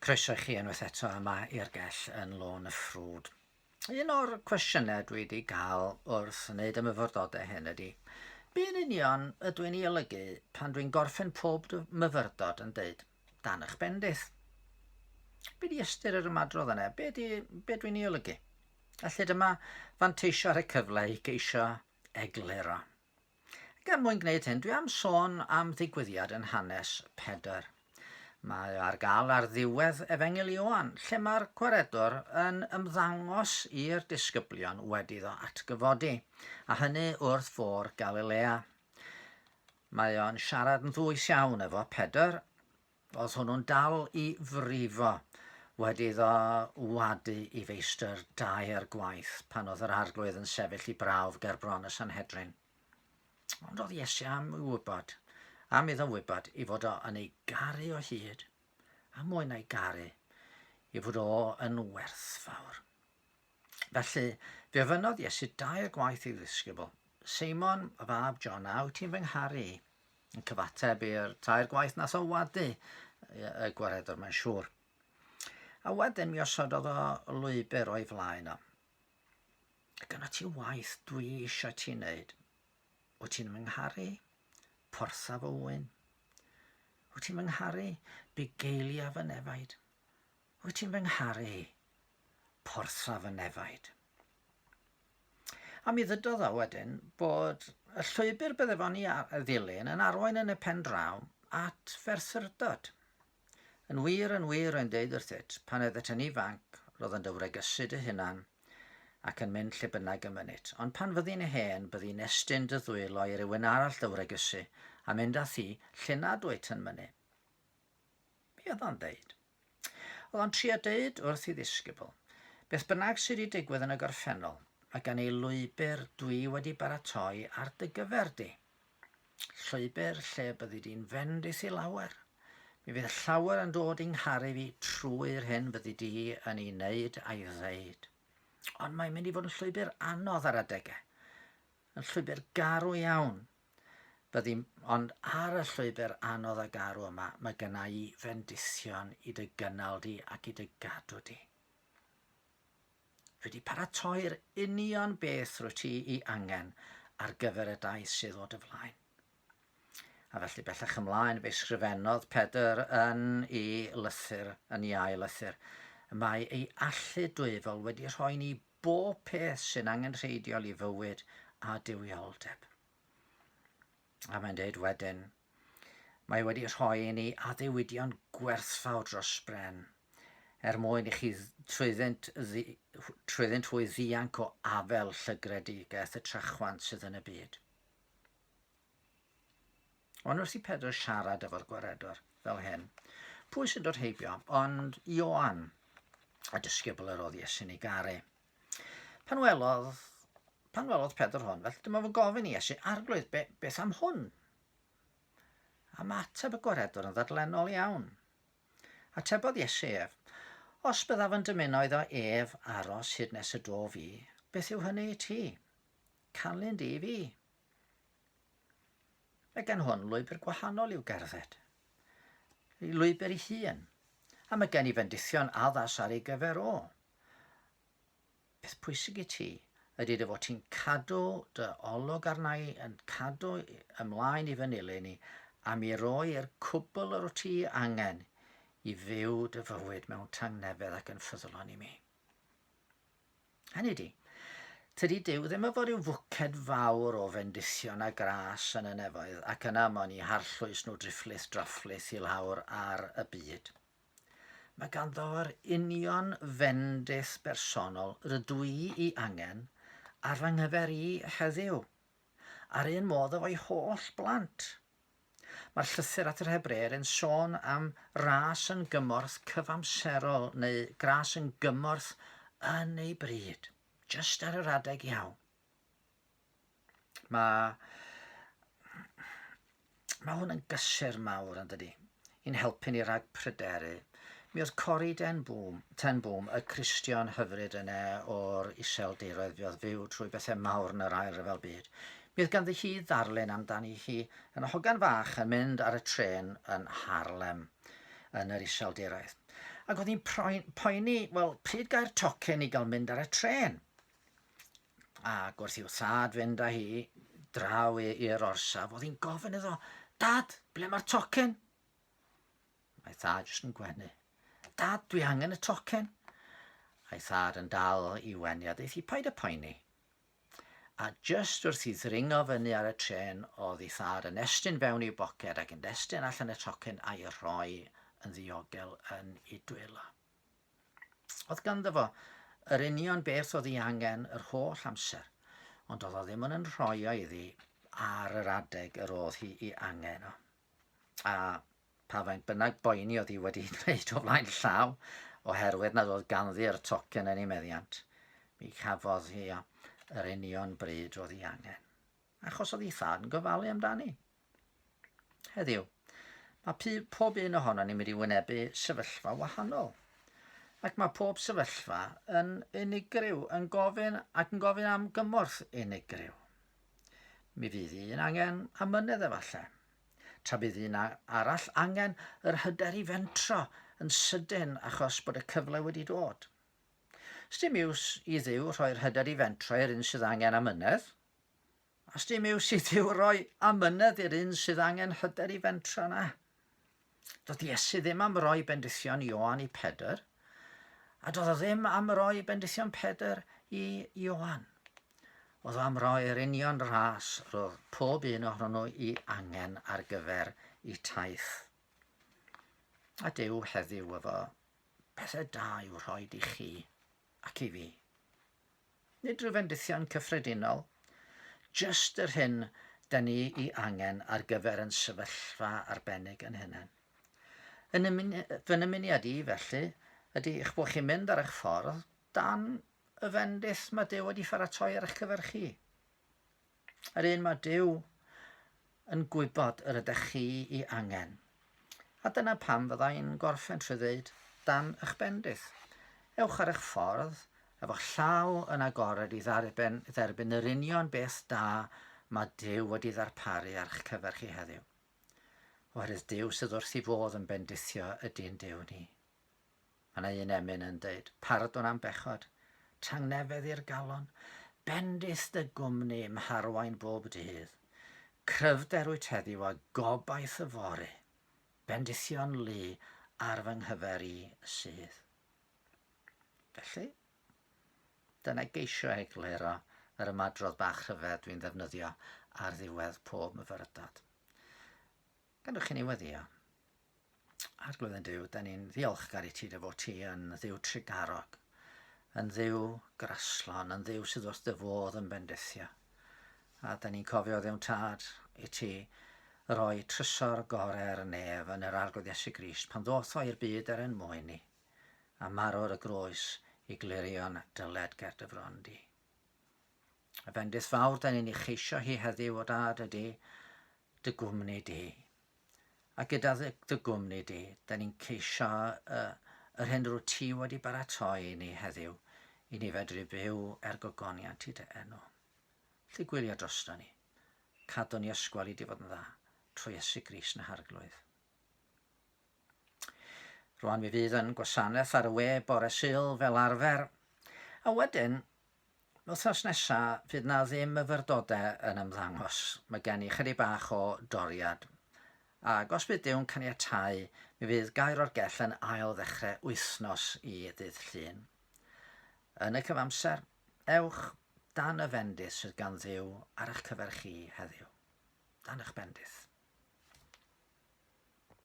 Croeso i chi unwaith eto yma i'r Gell yn Lôn y Ffrwd. Un o'r cwestiynau dwi wedi cael wrth wneud y myfyrdodau hyn ydy, be'n union ydw i'n ei olygu pan dwi'n gorffen pob myfyrdod yn deud, dan eich bendith? Be di ystyr yr ymadrodd yna? Be dwi'n ei olygu? Felly dyma fanteisio ar y cyfle i geisio egluro. Gan mwyn gwneud hyn, dwi am sôn am ddigwyddiad yn hanes Pedr. Mae ar gael ar ddiwedd Efengil Ioan, lle mae'r gwaredwr yn ymddangos i'r disgyblion wedi iddo atgyfodi, a hynny wrth fôr Galilea. Mae o'n siarad yn ddwys iawn efo Pedr, oedd hwnnw'n dal i frifo wedi iddo wadu i feistr dair gwaith pan oedd yr arglwydd yn sefyll i brawf ger bron y Sanhedrin. Ond oedd Iesu am iddo wybod i fod o yn ei garu o hyd, a mwy na'i garu, i fod o yn werthfawr. Felly, fe ofynodd Iesu dair gwaith i ddisgybl. Seimon, y fab Jona, wyt ti'n fy ngharu i? Yn cyfateb i'r tair gwaith nath o wadu y gwaredwr, mae'n siŵr. A wedyn mi osododd o lwybr o'i flaen o. Gyda ti waith dwi eisiau ti'n neud. Wyt ti'n fy ngharu? Porthaf o wyn. Wyt ti'n fy ngharu? Bugeiliaf fy nefaid. Wyt ti'n fy ngharu? Porthaf y nefaid. A mi ddydodd o wedyn bod y llwybr bydde fo'n i ddilyn yn arwain yn y pen draw at ferthurdod. Yn wir o'n deud wrthyt, pan edrych yn ifanc, roedd yn dywregysyd y hunan ac yn mynd lle bynnag y mynit. Ond pan fyddi'n hen, byddi'n estyn dy ddwylo i rywun arall dywregysu a mynd â thi lle nad wyt yn mynnu. Be oedd o'n deud? Oedd o'n trio deud wrth i ddisgybl, beth bynnag sydd wedi digwydd yn y gorffennol, mae gan ei lwybr dwi wedi baratoi ar dy gyfer di. Llwybr lle byddi di'n fendith i lawer. Mi fydd llawer yn dod i'n ngharu fi trwy'r hyn byddi di yn ei wneud a'i ddeud. Ond mae'n mynd i fod yn llwybr anodd ar adegau. Yn llwybr garw iawn. Ond ar y llwybr anodd a garw yma, mae gynna i fendithion i dy gynnal di ac i dy gadw di. Dwi wedi paratoi'r union beth rwy ti i angen ar gyfer y daith sydd o dy flaen. A felly bellach ymlaen fe ysgrifennodd Pedr yn ei lythyr. Mae ei allu dwyfol wedi rhoi ni bob peth sy'n angenrheidiol i fywyd a dywioldeb. A mae'n deud wedyn, mae wedi rhoi ni addewidion gwerthfawr dros bren, mwyn i chi trwyddynt hwy ddianc o afel llygredigaeth y trachwant sydd yn y byd. Ond wrth i Pedr siarad efo'r gwaredwr fel hyn, pwy sy'n dod heibio, ond Ioan, a disgybl yr oedd Iesu'n ei garu. Pan welodd Pedr hwn, fel dyma fy gofyn i Iesu, arglwydd, beth am hwn? A mateb y gwaredwr yn ddadlennol iawn. Atebodd Iesu ef, os byddaf yn dymuno iddo ef aros hyd nes y do fi, beth yw hynny i ti? Canlyn di fi. Mae gen hwn lwybr gwahanol i'w gerdded. Lwybr ei hun. A mae gen i fendithion addas ar ei gyfer o. Beth pwysig i ti ydy dy fod ti'n cadw dy olwg arnau yn cadw ymlaen i fy nilyn ni a mi roi'r cwbl o'r ti angen i fyw dy fywyd mewn tangnefedd ac yn ffyddlon i mi. Hynny di, tydi Duw ddim efo ryw fwced fawr o fendithion a gras yn y nefoedd ac yna mon i harllwys nhw drafflith i lawr ar y byd. Mae ganddo'r union fendith bersonol rydw i angen ar fy nghyfer i heddiw, ar un modd o'i holl blant. Mae'r llythyr at yr Hebreer yn sôn am ras yn gymorth cyfamserol neu gras yn gymorth yn ei bryd. Just ar yr adeg iawn. Mae hwn yn gysur mawr yn dydi. I'n helpu ni rhag pryderu. Mi oedd Cori ten Boom, y Cristion hyfryd yna o'r iseldiroedd fi oedd fyw trwy bethau mawr yn yr ail ryfel byd. Mi oedd ganddi hi ddarlun amdani hi yn y hogan fach yn mynd ar y tren yn Harlem yn yr iseldiroedd. Ac oedd hi'n poeni, wel, pryd gair tocyn i gael mynd ar y tren. Ac wrth i'w thad fynd â hi draw i'r orsaf, oedd hi'n gofyn iddo, Dad, ble mae'r tocyn? Mae thad jyst yn gwenu. Dad, dwi angen y tocyn. A'i thad yn dal i weniad, eith hi paid y poeni. A just wrth i ddringo fyny ar y tren, oedd ei thad yn estyn fewn i'w boced ac yn destyn allan y tocyn a'i rhoi yn ddiogel yn ei dwylo. Oedd ganddo fo yr union beth oedd hi angen yr holl amser, ond oedd o ddim yn rhoi o iddi ar yr adeg yr oedd hi i angen o. A pa faint bynnag boeni oedd hi wedi gwneud o flaen llaw, oherwydd nad oedd ganddi'r tocyn yn ei meddiant, mi cafodd hi yr union bryd oedd hi angen, achos oedd hi thad yn gofalu amdani. Heddiw, mae pob un ohono ni'n mynd i wynebu sefyllfa wahanol. Ac mae pob sefyllfa yn unigryw, yn gofyn am gymorth unigryw. Mi fydd un angen amynydd efallai. Tra bydd un arall angen yr hyder i fentro yn sydyn achos bod y cyfle wedi dod. Sdim iws i Dduw rhoi'r hyder i fentro i'r un sydd angen amynydd, a sdim iws i Dduw roi amynydd i'r un sydd angen hyder i fentro na. Doedd Iesu ddim am roi bendithio'n Ioan i Pedr, a doedd o ddim am roi bendithio'n Pedr i Ioan. Oedd o am roi'r union ras roedd pob un ohono nhw i angen ar gyfer eu taith. A Duw heddiw efo pethau da i'w rhoi i chi ac i fi. Nid rhyw fendithion cyffredinol, jyst yr hyn dyn ni i angen ar gyfer yn sefyllfa arbennig yn hynny. Fy ymuniad i felly ydy eich bod chi'n mynd ar eich ffordd dan y fendith mae Duw wedi pharatoi ar eich cyfer chi. Yr un mae Duw yn gwybod yr ydych chi i angen. A dyna pam fyddai'n gorffen trwy ddweud dan eich bendith. Ewch ar eich ffordd efo llaw yn agored i dderbyn yr union beth da mae Duw wedi ddarparu ar eich cyfer chi heddiw. Oherwydd Duw sydd wrth i fodd yn bendithio ydy'n Duw ni. Mae yna un emyn yn dweud, pardon am bechod, tangnefedd i'r galon, bendith dy gwmni mharwain bob dydd, cryfder wyt heddiw a gobaith y fore, bendithio'n lu ar fy nghyfer i sydd. Felly, dyna geisio egluro yr ymadrodd bach rhyfedd dwi'n ddefnyddio ar ddiwedd pob myfyrdod. Gandwch chi ni weddio. Arglwydd yn Duw, da ni'n ddiolchgar i ti dy fod ti yn Dduw trigarog, yn Dduw graslon, yn Dduw sydd wrth dy fodd yn bendithio. A da ni'n cofio Dduw'n tad i ti roi trysor gorau'r nef yn yr arglwydd Iesu Grist pan ddoth o i'r byd er yn mwyn ni, a marw'r y groes i glirio'n dyled ger dy fron di. Y bendith fawr da ni'n ei cheisio hi heddiw o dad ydy dy gwmni di. A gyda dy gwmni di, da ni'n ceisio yr hyn rwy ti wedi baratoi ni heddiw i ni fedru byw gogoniant i dy enw. Lly gwylio drosto ni. Cadw ni ysgwel i di fod yn dda trwy Iesu Grist yn harglwydd. Rwan mi fydd yn gwasanaeth ar y we bore Sul fel arfer. A wedyn, wythnos nesaf fydd na ddim myfyrdodau yn ymddangos. Mae gen i chydig bach o doriad. Ac os bydd Dyw'n caniatáu, mi fydd Gair o'r Gell yn ail ddechrau wythnos i ddydd Llun. Yn y cyfamser, ewch dan y fendith sydd gan Dduw ar eich cyfer chi heddiw. Dan eich bendith.